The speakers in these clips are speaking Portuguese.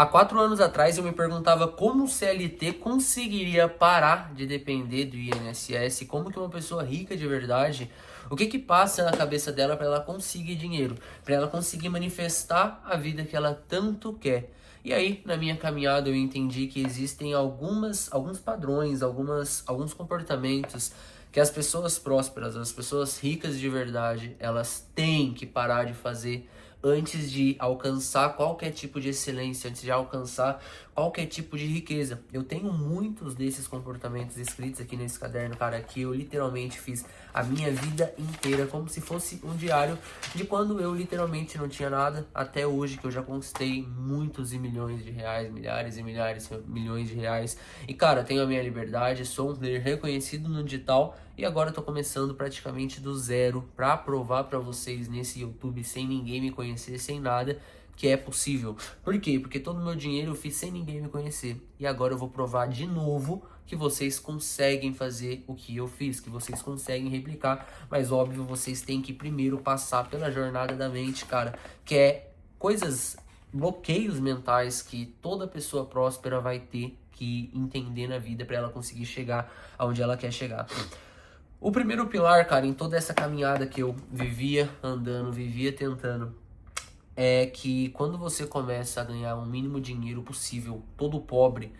Há 4 anos atrás eu me perguntava como o CLT conseguiria parar de depender do INSS, como que uma pessoa rica de verdade, o que que passa na cabeça dela para ela conseguir dinheiro, para ela conseguir manifestar a vida que ela tanto quer. E aí, na minha caminhada, eu entendi que existem alguns padrões, alguns comportamentos que as pessoas prósperas, as pessoas ricas de verdade, elas têm que parar de fazer antes de alcançar qualquer tipo de excelência, antes de alcançar qualquer tipo de riqueza. Eu tenho muitos desses comportamentos escritos aqui nesse caderno, cara, que eu literalmente fiz a minha vida inteira, como se fosse um diário de quando eu literalmente não tinha nada, até hoje, que eu já conquistei muitos e milhões de reais, milhares e milhares, milhões de reais. E, cara, tenho a minha liberdade, sou um player reconhecido no digital e agora eu tô começando praticamente do zero pra provar pra vocês nesse YouTube, sem ninguém me conhecer, sem nada, que é possível. Por quê? Porque todo o meu dinheiro eu fiz sem ninguém me conhecer. E agora eu vou provar de novo que vocês conseguem fazer o que eu fiz, que vocês conseguem replicar, mas óbvio, vocês têm que primeiro passar pela jornada da mente, cara, que é coisas, bloqueios mentais que toda pessoa próspera vai ter que entender na vida para ela conseguir chegar aonde ela quer chegar. O primeiro pilar, cara, em toda essa caminhada que eu vivia andando, vivia tentando, é que quando você começa a ganhar o mínimo dinheiro possível, todo pobre,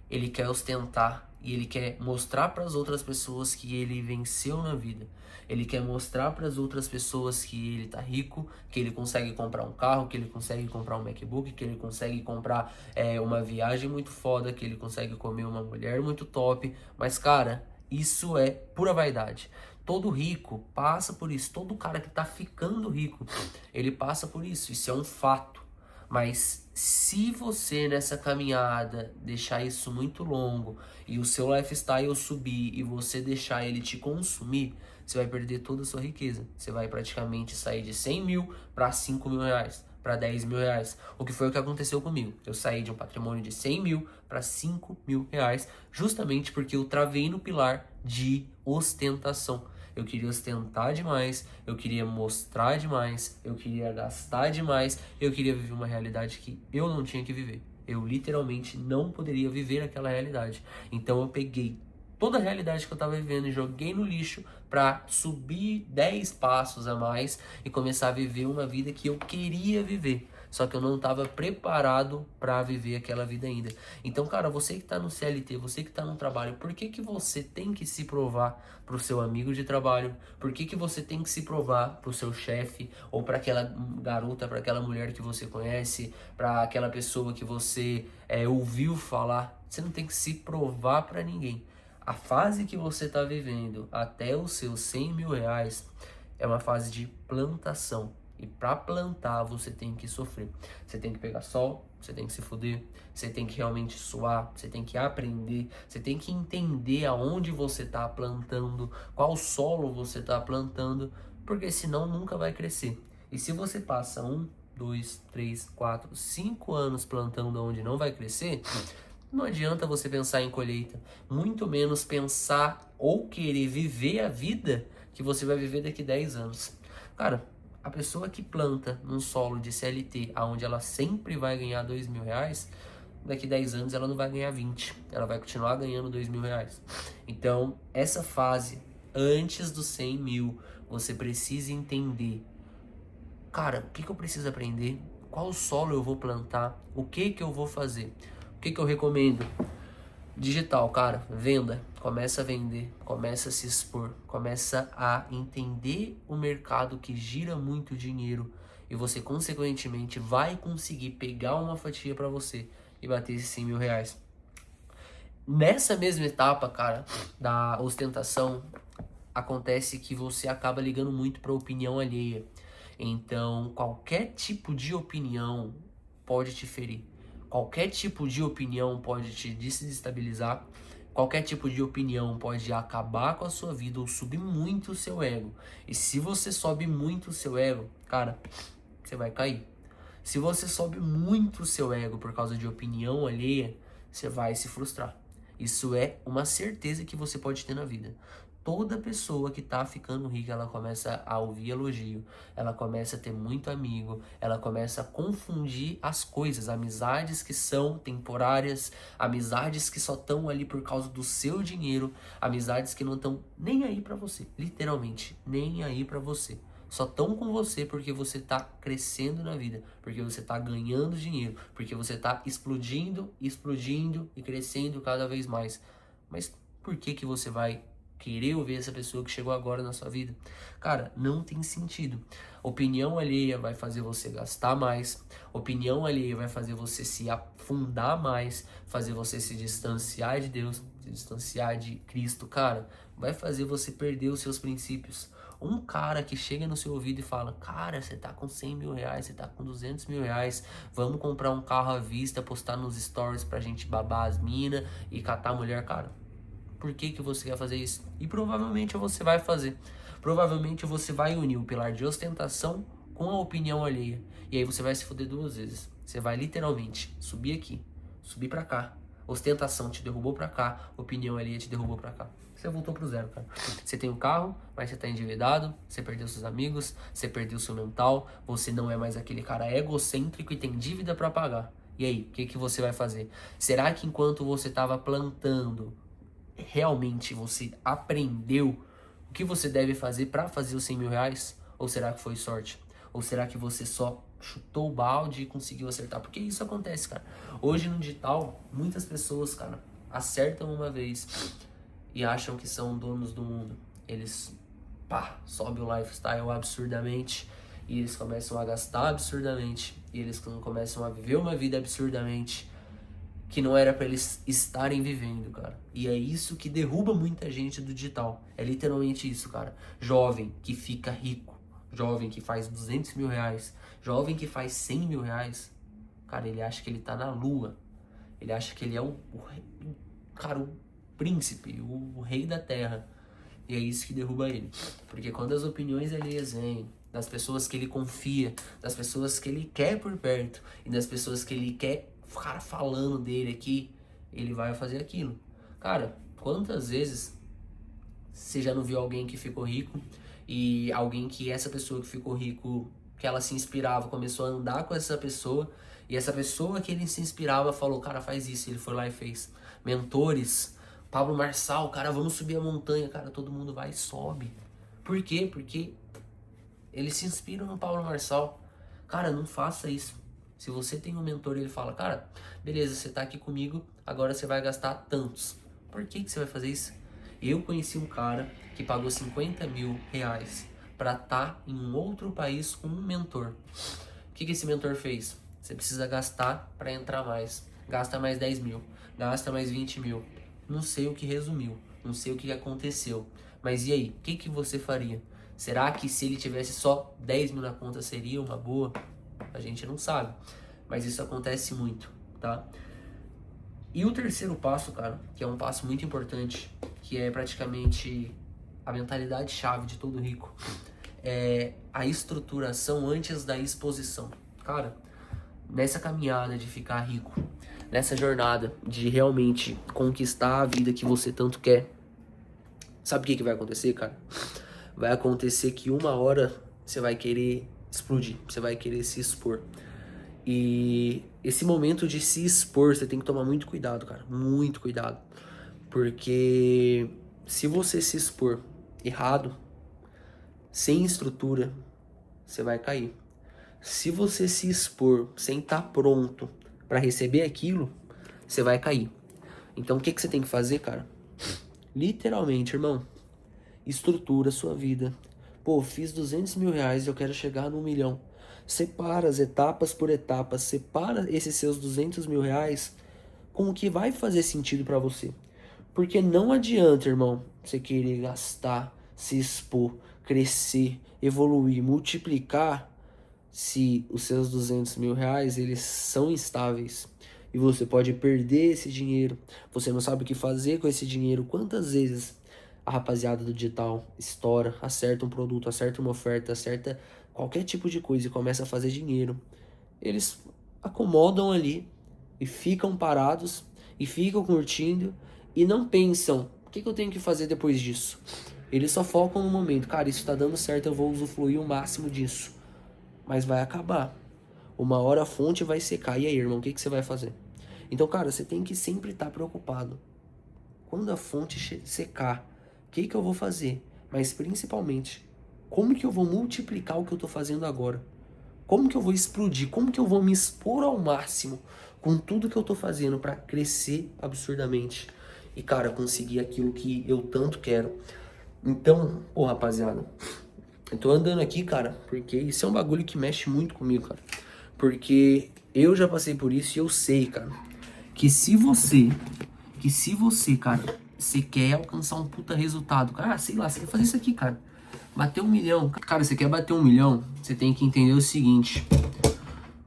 ele quer ostentar e ele quer mostrar para as outras pessoas que ele venceu na vida. Ele quer mostrar para as outras pessoas que ele tá rico, que ele consegue comprar um carro, que ele consegue comprar um MacBook, que ele consegue comprar uma viagem muito foda, que ele consegue comer uma mulher muito top. Mas, cara, isso é pura vaidade. Todo rico passa por isso. Todo cara que tá ficando rico, ele passa por isso. Isso é um fato. Mas se você nessa caminhada deixar isso muito longo e o seu lifestyle subir e você deixar ele te consumir, você vai perder toda a sua riqueza. Você vai praticamente sair de 100 mil para 5 mil reais, para 10 mil reais. O que foi o que aconteceu comigo. Eu saí de um patrimônio de 100 mil para 5 mil reais, justamente porque eu travei no pilar de ostentação. Eu queria ostentar demais, eu queria mostrar demais, eu queria gastar demais, eu queria viver uma realidade que eu não tinha que viver. Eu literalmente não poderia viver aquela realidade. Então eu peguei toda a realidade que eu estava vivendo e joguei no lixo para subir 10 passos a mais e começar a viver uma vida que eu queria viver. Só que eu não estava preparado para viver aquela vida ainda. Então, cara, você que está no CLT, você que está no trabalho, por que que você tem que se provar para o seu amigo de trabalho? Por que que você tem que se provar para o seu chefe ou para aquela garota, para aquela mulher que você conhece, para aquela pessoa que você ouviu falar? Você não tem que se provar para ninguém. A fase que você está vivendo até os seus 100 mil reais é uma fase de plantação. E para plantar você tem que sofrer. Você tem que pegar sol, você tem que se fuder, você tem que realmente suar, você tem que aprender, você tem que entender aonde você está plantando, qual solo você está plantando, porque senão nunca vai crescer. E se você passa 1, 2, 3, 4, 5 anos plantando onde não vai crescer, não adianta você pensar em colheita, muito menos pensar ou querer viver a vida que você vai viver daqui 10 anos. Cara, a pessoa que planta num solo de CLT, onde ela sempre vai ganhar 2 mil reais, daqui 10 anos ela não vai ganhar 20, ela vai continuar ganhando 2 mil reais. Então, essa fase, antes dos 100 mil, você precisa entender, cara, o que que eu preciso aprender? Qual solo eu vou plantar? O que que eu vou fazer? O que que eu recomendo? Digital, cara, venda, começa a vender, começa a se expor, começa a entender o mercado que gira muito dinheiro e você, consequentemente, vai conseguir pegar uma fatia para você e bater esses 100 mil reais. Nessa mesma etapa, cara, da ostentação, acontece que você acaba ligando muito para a opinião alheia. Então, qualquer tipo de opinião pode te ferir. Qualquer tipo de opinião pode te desestabilizar. Qualquer tipo de opinião pode acabar com a sua vida ou subir muito o seu ego. E se você sobe muito o seu ego, cara, você vai cair. Se você sobe muito o seu ego por causa de opinião alheia, você vai se frustrar. Isso é uma certeza que você pode ter na vida. toda pessoa que tá ficando rica, ela começa a ouvir elogio, ela começa a ter muito amigo, ela começa a confundir as coisas, amizades que são temporárias, amizades que só estão ali por causa do seu dinheiro, amizades que não estão nem aí pra você, literalmente, nem aí pra você. Só estão com você porque você tá crescendo na vida, porque você tá ganhando dinheiro, porque você tá explodindo, explodindo e crescendo cada vez mais. Mas por que que você vai querer ouvir essa pessoa que chegou agora na sua vida? Cara, não tem sentido. Opinião alheia vai fazer você gastar mais, opinião alheia vai fazer você se afundar mais, fazer você se distanciar de Deus, se distanciar de Cristo, cara, vai fazer você perder os seus princípios. Um cara que chega no seu ouvido e fala, cara, você tá com 100 mil reais, você tá com 200 mil reais, vamos comprar um carro à vista, postar nos stories pra gente babar as minas e catar a mulher, cara. Por que que você quer fazer isso? E provavelmente você vai fazer. Provavelmente você vai unir o pilar de ostentação com a opinião alheia. E aí você vai se foder duas vezes. Você vai literalmente subir aqui, subir pra cá. Ostentação te derrubou pra cá, opinião alheia te derrubou pra cá. Você voltou pro zero, cara. Você tem um carro, mas você tá endividado, você perdeu seus amigos, você perdeu seu mental, você não é mais aquele cara egocêntrico e tem dívida pra pagar. E aí, o que que você vai fazer? Será que enquanto você tava plantando, realmente você aprendeu o que você deve fazer para fazer os 100 mil reais? Ou será que foi sorte? Ou será que você só chutou o balde e conseguiu acertar? Porque isso acontece, cara. Hoje no digital, muitas pessoas, cara, acertam uma vez e acham que são donos do mundo. Eles, sobe o lifestyle absurdamente e eles começam a gastar absurdamente e eles começam a viver uma vida absurdamente que não era pra eles estarem vivendo, cara. E é isso que derruba muita gente do digital. É literalmente isso, cara. Jovem que fica rico, jovem que faz 200 mil reais, jovem que faz 100 mil reais, cara, ele acha que ele tá na lua. Ele acha que ele é o príncipe, o rei da terra. E é isso que derruba ele. Porque quando as opiniões alheias vêm, das pessoas que ele confia, das pessoas que ele quer por perto e das pessoas que ele quer ficar falando dele aqui, ele vai fazer aquilo. Cara, quantas vezes você já não viu alguém que ficou rico e alguém que essa pessoa que ficou rico, que ela se inspirava, começou a andar com essa pessoa e essa pessoa que ele se inspirava falou, cara, faz isso, ele foi lá e fez. Mentores, Pablo Marçal, cara, vamos subir a montanha, cara, todo mundo vai e sobe. Por quê? Porque eles se inspiram no Pablo Marçal. Cara, não faça isso. Se você tem um mentor e ele fala, cara, beleza, você tá aqui comigo, agora você vai gastar tantos. Por que que você vai fazer isso? Eu conheci um cara que pagou 50 mil reais pra estar em um outro país com um mentor. O que que esse mentor fez? Você precisa gastar pra entrar mais. Gasta mais 10 mil, gasta mais 20 mil. Não sei o que resumiu, não sei o que aconteceu. Mas e aí, o que que você faria? Será que se ele tivesse só 10 mil na conta seria uma boa? A gente não sabe, mas isso acontece muito, tá? E o terceiro passo, cara, que é um passo muito importante, que é praticamente a mentalidade chave de todo rico, é a estruturação antes da exposição. Cara, nessa caminhada de ficar rico, nessa jornada de realmente conquistar a vida que você tanto quer, sabe o que que vai acontecer, cara? Vai acontecer que uma hora você vai querer explodir, você vai querer se expor. E esse momento de se expor, você tem que tomar muito cuidado, cara, muito cuidado. Porque se você se expor errado, sem estrutura, você vai cair. Se você se expor sem estar pronto para receber aquilo, você vai cair. Então o que que você tem que fazer, cara? Literalmente, irmão, estrutura a sua vida. Pô, fiz 200 mil reais e eu quero chegar no 1 milhão. Separa as etapas por etapas. Separa esses seus 200 mil reais com o que vai fazer sentido pra você. Porque não adianta, irmão, você querer gastar, se expor, crescer, evoluir, multiplicar, se os seus 200 mil reais, eles são instáveis. E você pode perder esse dinheiro. Você não sabe o que fazer com esse dinheiro. Quantas vezes a rapaziada do digital estoura, acerta um produto, acerta uma oferta, acerta qualquer tipo de coisa e começa a fazer dinheiro. Eles acomodam ali e ficam parados e ficam curtindo e não pensam, o que que eu tenho que fazer depois disso? Eles só focam no momento. Cara, isso tá dando certo, eu vou usufruir o máximo disso. Mas vai acabar. Uma hora a fonte vai secar. E aí, irmão, o que você vai fazer? Então, cara, você tem que sempre estar preocupado. Quando a fonte secar, o que eu vou fazer? Mas principalmente, como que eu vou multiplicar o que eu tô fazendo agora? Como que eu vou explodir? Como que eu vou me expor ao máximo com tudo que eu tô fazendo para crescer absurdamente? E, cara, conseguir aquilo que eu tanto quero. Então, pô, rapaziada, eu tô andando aqui, cara, porque isso é um bagulho que mexe muito comigo, cara. Porque eu já passei por isso e eu sei, cara, que se você, cara, você quer alcançar um puta resultado, cara, sei lá, você quer fazer isso aqui, cara. Bater 1 milhão. Cara, você quer bater 1 milhão? Você tem que entender o seguinte.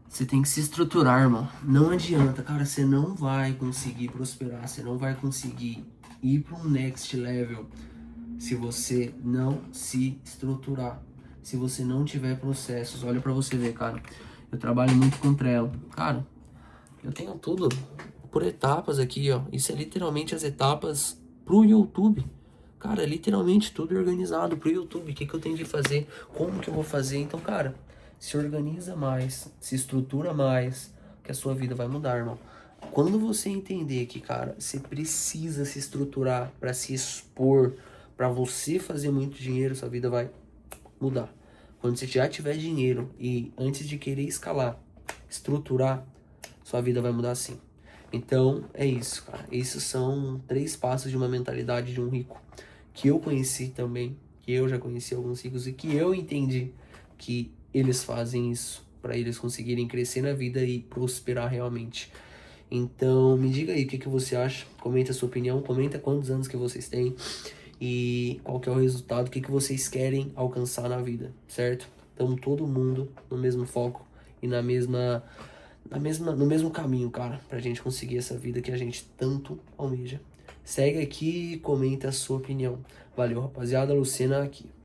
Você tem que se estruturar, irmão. Não adianta, cara. Você não vai conseguir prosperar. Você não vai conseguir ir para um next level se você não se estruturar. Se você não tiver processos. Olha pra você ver, cara. Eu trabalho muito com Trello. Cara, eu tenho tudo por etapas aqui, ó. Isso é literalmente as etapas pro YouTube. Cara, literalmente tudo organizado pro YouTube. O que eu tenho que fazer? Como que eu vou fazer? Então, cara, se organiza mais, se estrutura mais, que a sua vida vai mudar, irmão. Quando você entender que, cara, você precisa se estruturar para se expor, para você fazer muito dinheiro, sua vida vai mudar. Quando você já tiver dinheiro e antes de querer escalar, estruturar, sua vida vai mudar sim. Então, é isso, cara. Esses são 3 passos de uma mentalidade de um rico. Que eu conheci também, que eu já conheci alguns ricos e que eu entendi que eles fazem isso para eles conseguirem crescer na vida e prosperar realmente. Então, me diga aí o que você acha, comenta a sua opinião, comenta quantos anos que vocês têm e qual que é o resultado, o que vocês querem alcançar na vida, certo? Estamos todo mundo no mesmo foco e no mesmo caminho, cara, pra gente conseguir essa vida que a gente tanto almeja. Segue aqui e comenta a sua opinião. Valeu, rapaziada. Lucena aqui.